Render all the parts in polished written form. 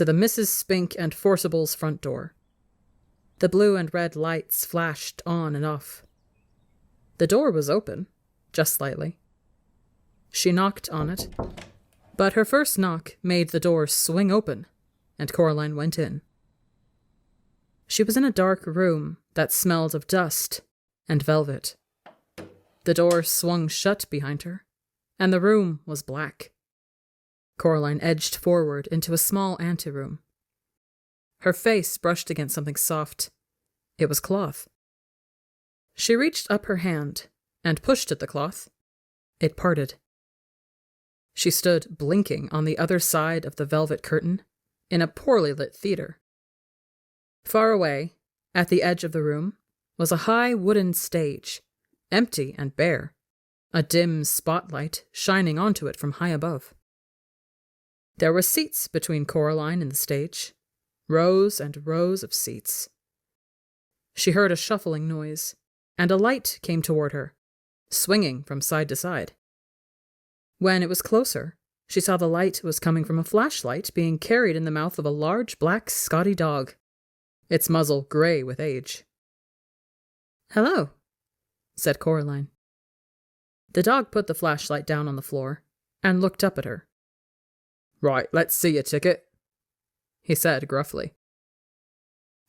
to the Mrs. Spink and Forcible's front door. The blue and red lights flashed on and off. The door was open, just slightly. She knocked on it, but her first knock made the door swing open, and Coraline went in. She was in a dark room that smelled of dust and velvet. The door swung shut behind her, and the room was black. Coraline edged forward into a small anteroom. Her face brushed against something soft. It was cloth. She reached up her hand and pushed at the cloth. It parted. She stood blinking on the other side of the velvet curtain in a poorly lit theater. Far away, at the edge of the room, was a high wooden stage, empty and bare, a dim spotlight shining onto it from high above. There were seats between Coraline and the stage, rows and rows of seats. She heard a shuffling noise, and a light came toward her, swinging from side to side. When it was closer, she saw the light was coming from a flashlight being carried in the mouth of a large black Scotty dog, its muzzle grey with age. "Hello," said Coraline. The dog put the flashlight down on the floor and looked up at her. "Right, let's see your ticket," he said gruffly.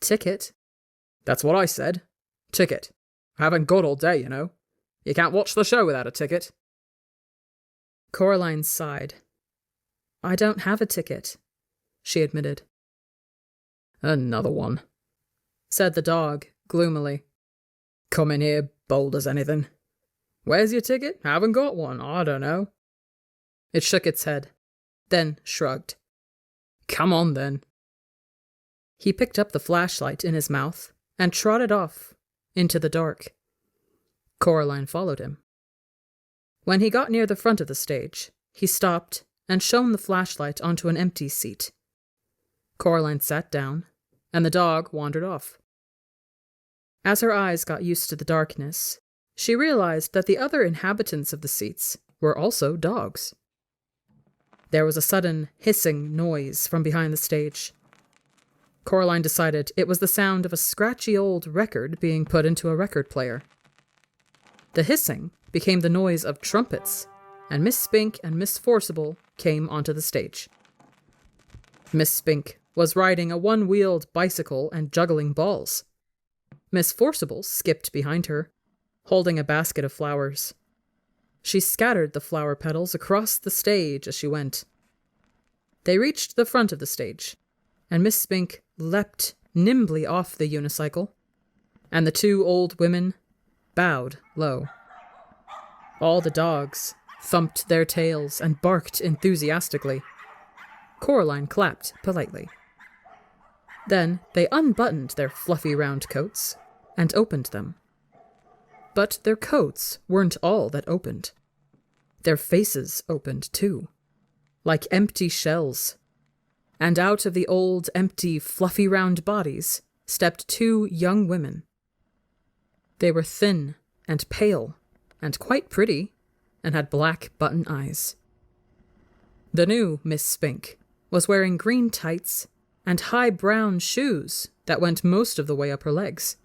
"Ticket?" "That's what I said. Ticket. I haven't got all day, you know. You can't watch the show without a ticket." Coraline sighed. "I don't have a ticket," she admitted. "Another one," said the dog gloomily. "Come in here, bold as anything. Where's your ticket? Haven't got one. I don't know." It shook its head, then shrugged. "Come on, then." He picked up the flashlight in his mouth and trotted off into the dark. Coraline followed him. When he got near the front of the stage, he stopped and shone the flashlight onto an empty seat. Coraline sat down, and the dog wandered off. As her eyes got used to the darkness, she realized that the other inhabitants of the seats were also dogs. There was a sudden hissing noise from behind the stage. Coraline decided it was the sound of a scratchy old record being put into a record player. The hissing became the noise of trumpets, and Miss Spink and Miss Forcible came onto the stage. Miss Spink was riding a one-wheeled bicycle and juggling balls. Miss Forcible skipped behind her, holding a basket of flowers. She scattered the flower petals across the stage as she went. They reached the front of the stage, and Miss Spink leapt nimbly off the unicycle, and the two old women bowed low. All the dogs thumped their tails and barked enthusiastically. Coraline clapped politely. Then they unbuttoned their fluffy round coats and opened them. But their coats weren't all that opened. Their faces opened too, like empty shells. And out of the old, empty, fluffy round bodies stepped two young women. They were thin and pale and quite pretty, and had black button eyes. The new Miss Spink was wearing green tights and high brown shoes that went most of the way up her legs.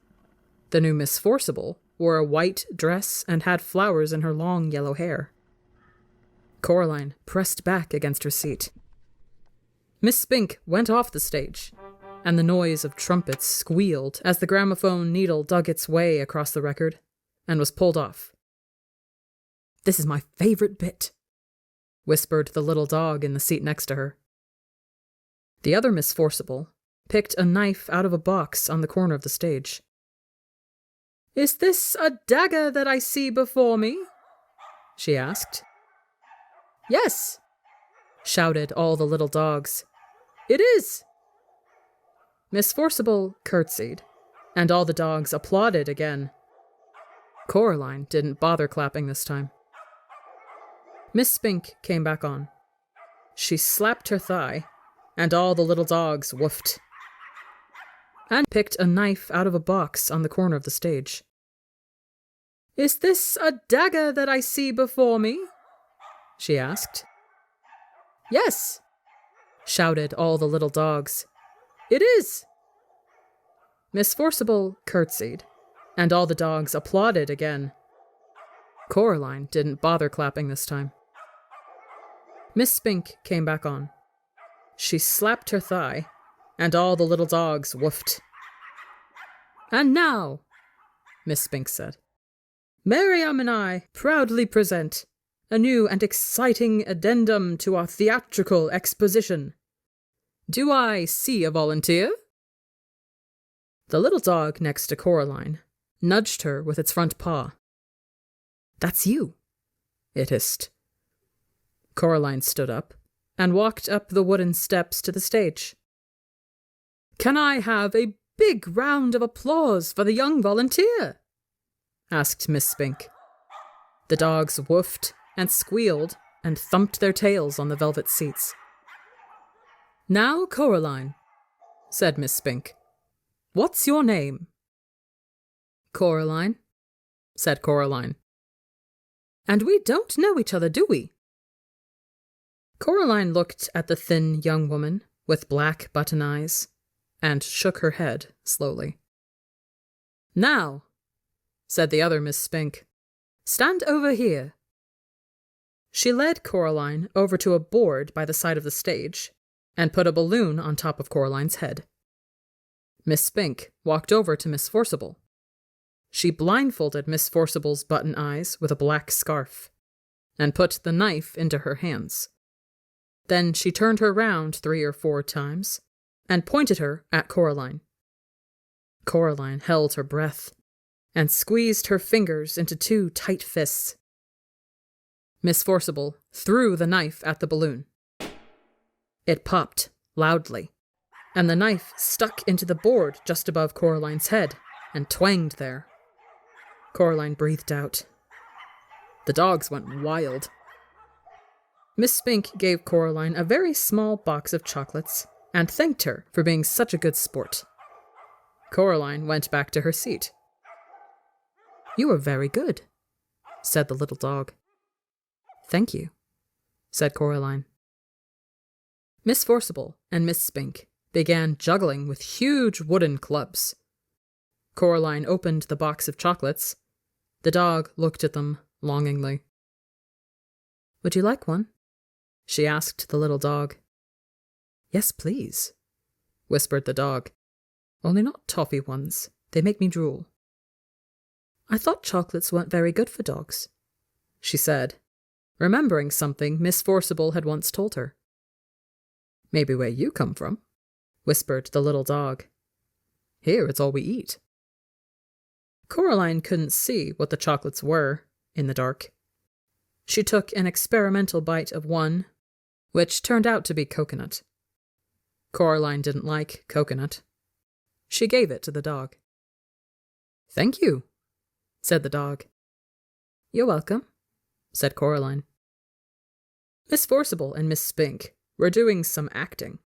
The new Miss Forcible wore a white dress and had flowers in her long yellow hair. Coraline pressed back against her seat. Miss Spink went off the stage, and the noise of trumpets squealed as the gramophone needle dug its way across the record and was pulled off. "This is my favorite bit," whispered the little dog in the seat next to her. The other Miss Forcible picked a knife out of a box on the corner of the stage. "Is this a dagger that I see before me?" she asked. "Yes," shouted all the little dogs. "It is." Miss Forcible curtsied, and all the dogs applauded again. Coraline didn't bother clapping this time. Miss Spink came back on. She slapped her thigh, and all the little dogs woofed, and picked a knife out of a box on the corner of the stage. "Is this a dagger that I see before me?" she asked. "Yes," shouted all the little dogs. "It is!" Miss Forcible curtsied, and all the dogs applauded again. Coraline didn't bother clapping this time. Miss Spink came back on. She slapped her thigh, and all the little dogs woofed. "And now," Miss Spink said, "Miriam and I proudly present a new and exciting addendum to our theatrical exposition. Do I see a volunteer?" The little dog next to Coraline nudged her with its front paw. "That's you," it hissed. Coraline stood up and walked up the wooden steps to the stage. "Can I have a big round of applause for the young volunteer?" asked Miss Spink. The dogs woofed and squealed and thumped their tails on the velvet seats. "Now, Coraline," said Miss Spink, "what's your name?" "Coraline," said Coraline. "And we don't know each other, do we?" Coraline looked at the thin young woman with black button eyes and shook her head slowly. "Now," said the other Miss Spink, "stand over here." She led Coraline over to a board by the side of the stage and put a balloon on top of Coraline's head. Miss Spink walked over to Miss Forcible. She blindfolded Miss Forcible's button eyes with a black scarf and put the knife into her hands. Then she turned her round 3 or 4 times and pointed her at Coraline. Coraline held her breath and squeezed her fingers into 2 tight fists. Miss Forcible threw the knife at the balloon. It popped loudly, and the knife stuck into the board just above Coraline's head and twanged there. Coraline breathed out. The dogs went wild. Miss Spink gave Coraline a very small box of chocolates and thanked her for being such a good sport. Coraline went back to her seat. "You were very good," said the little dog. "Thank you," said Coraline. Miss Forcible and Miss Spink began juggling with huge wooden clubs. Coraline opened the box of chocolates. The dog looked at them longingly. "Would you like one?" she asked the little dog. "Yes, please," whispered the dog. "Only not toffee ones. They make me drool." "I thought chocolates weren't very good for dogs," she said, remembering something Miss Forcible had once told her. "Maybe where you come from," whispered the little dog. "Here it's all we eat." Coraline couldn't see what the chocolates were in the dark. She took an experimental bite of one, which turned out to be coconut. Coraline didn't like coconut. She gave it to the dog. "Thank you," said the dog. "You're welcome," said Coraline. Miss Forcible and Miss Spink were doing some acting.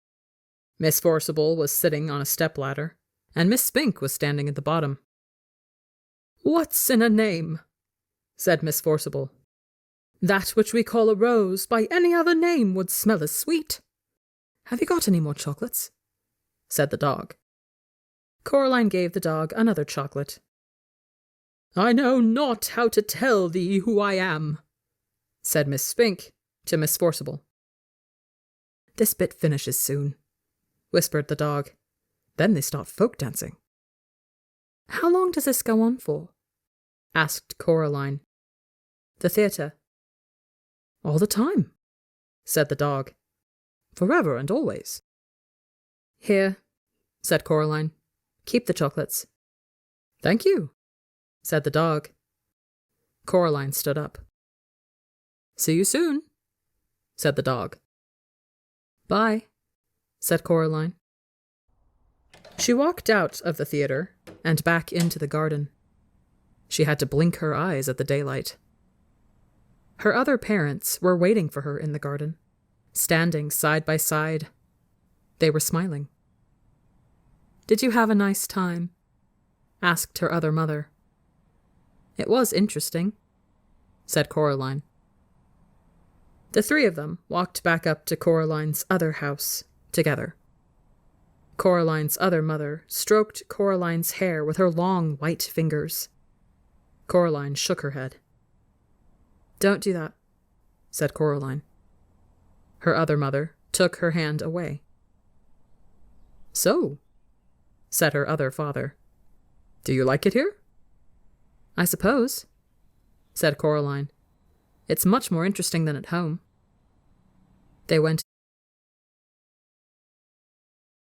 Miss Forcible was sitting on a stepladder, and Miss Spink was standing at the bottom. "What's in a name?" said Miss Forcible. "That which we call a rose by any other name would smell as sweet." "Have you got any more chocolates?" said the dog. Coraline gave the dog another chocolate. "I know not how to tell thee who I am," said Miss Spink to Miss Forcible. "This bit finishes soon," whispered the dog. "Then they start folk dancing." "How long does this go on for?" asked Coraline. "The theatre." "All the time," said the dog. "Forever and always." "Here," said Coraline. "Keep the chocolates." "Thank you," said the dog. Coraline stood up. "See you soon," said the dog. "Bye," said Coraline. She walked out of the theatre and back into the garden. She had to blink her eyes at the daylight. Her other parents were waiting for her in the garden, standing side by side. They were smiling. "Did you have a nice time?" asked her other mother. "It was interesting," said Coraline. The 3 of them walked back up to Coraline's other house together. Coraline's other mother stroked Coraline's hair with her long white fingers. Coraline shook her head. "Don't do that," said Coraline. Her other mother took her hand away. "So," said her other father, "do you like it here?" "I suppose," said Coraline. "It's much more interesting than at home." They went